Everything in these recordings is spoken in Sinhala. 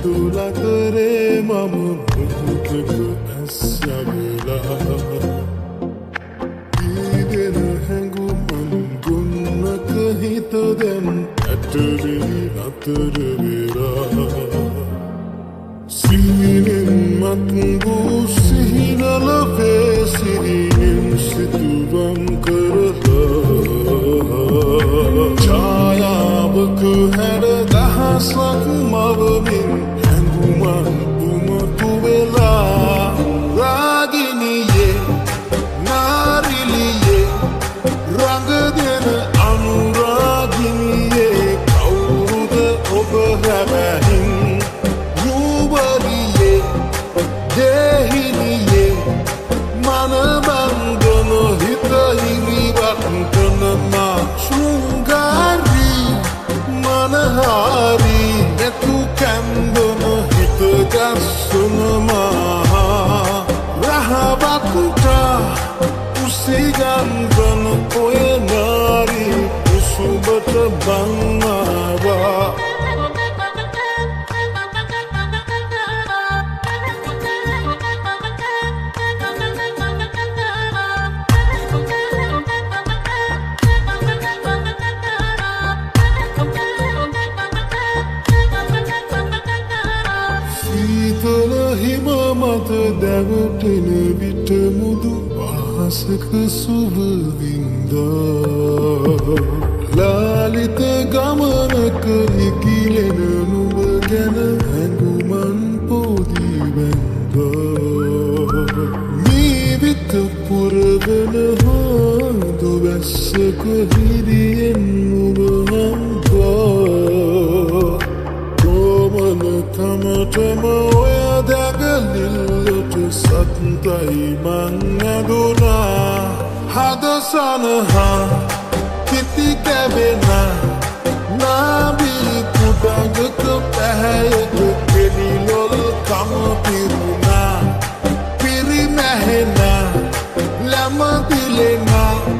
තුලතරේ මම මුහුදක ඇස්සගලා ඊදෙන හැඟුමන් ගුන්නක හිත දැන් ඇටලි අතර වෙලා සිහිනෙන් මත්ගු සිහිනල වේසිරියෙන් සිතුවම් කරලා ඡායාවක හැඩ දහසක් මවමින් හැඟුමන් උමතු වෙලා රාගිනියේ නාරිලියේ රඟ දෙන අනුරාගිනියේ කවුරුද ඔබ හැබැහින් රූබරියේ දේහිනියේ මනබන්ධන හිත හිරිවත් කරන මා ශෘංගාරී මනහාරී නැතු කැම්බන හිත ගස්සන මා රහවත්ට උසිගන්වන ඔය නාරී උසුබට බන්නවා සීතල හිම මත දැවටෙන විට මුදු අහසක සුව වින්දා ලාලිත ගමනක ඉකිලෙන නුඹ ගැන හැඟුමන් පොදී වැන්දා ජීවිත පුරවන හොඳු වැස්සක හිරියෙන් නුඹ හම්බා කොමන තමටම ඔය දැගලිල්ලට සත්තයි මං ඇදුනා හද සනහා කිති කැවෙන නාබී කුඩගක පැහැයක කෙලිලොල් කම පිරුණා පිරිමැහෙන ලැමදිලෙන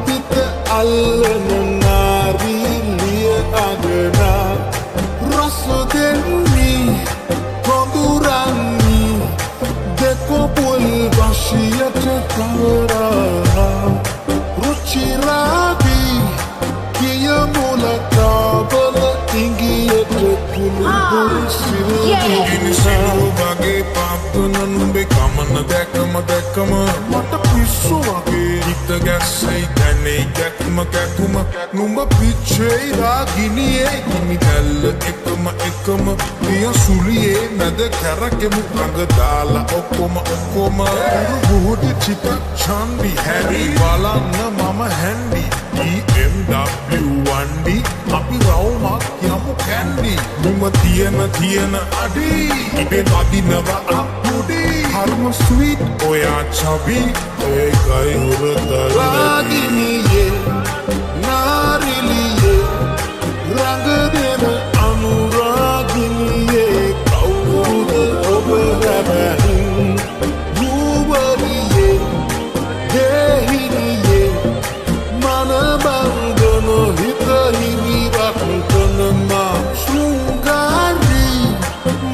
පිත අල්ලන නාරීලිය අගනා රස දෙන්නේ කොඳුරන්නේ දෙකොපුල් වශියට කරා රුචිරාදී කිය මුලකාබල ඉංගියට කුළුබුල් සිරුදු වගේ පාපන නුඹේ කමන දැකම මට පිස්සු වගේ හිත ගැස්සෙයි දැනෙයි කැක්ම කැකුම නුඹ පිච්චෙයි රාගිනියේ හිමි දැල්ල එකම පිය සුලියේ මැද කැරකෙමු රඟ දාලා ඔක්කොම බුහුටි චිත චන්දි හැරි බලන්න මම හැන්ඩි BMW 1D අපි රවුමක් යමු කැන්ඩි නුඹ තියෙන අඩි ඉබේ වදිනව අපුඩි හර්ම ස්වීට් ඔයා චබි ඒකයි හුරතල රාගිනියේ නාරිලියේ රඟ දෙන අනුරාගිනියේ කවුරුද ඔබ හැබැහින් රූබරියේ දේහිනියේ මනබන්ධන හිත හිරිවත් කරන මා ශෘංගාරී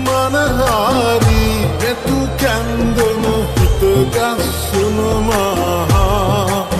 මනහාරී නැතු කැන්දන හිත ගස්සන මා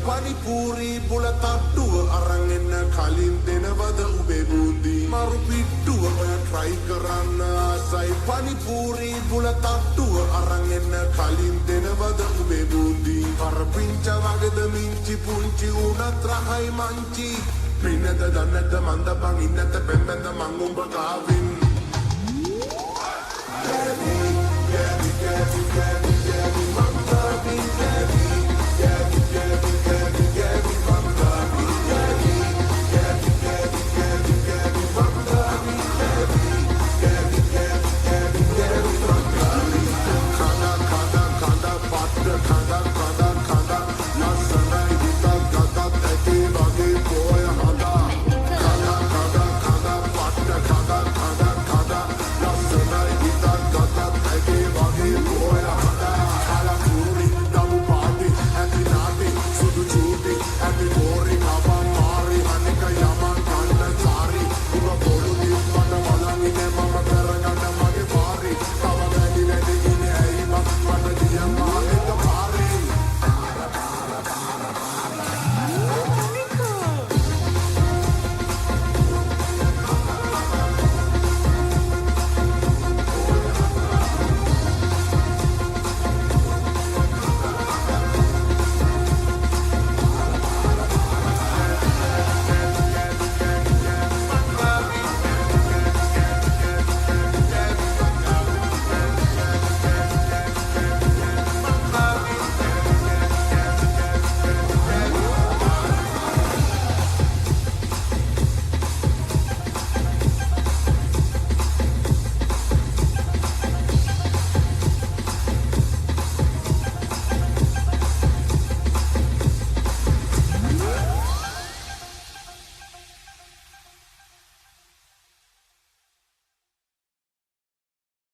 Panipuri bulat tatu arang en kalin denavada ube bundi maru pitu try කරන්න ආසයි පනිපූරි බුලත් අට්ටුව අරන් එන්න කලින් දෙනවද උඹේ බුද්ධි කරපිංච වගේද මිංචි පුංචි උනත් රහයි මංචි පින්නද දන්නද මන්ද බං ඉන්නද පෙම්බෙන්ද මං උඹ කාවින් Gabby, Gabby, Gabby, Gabby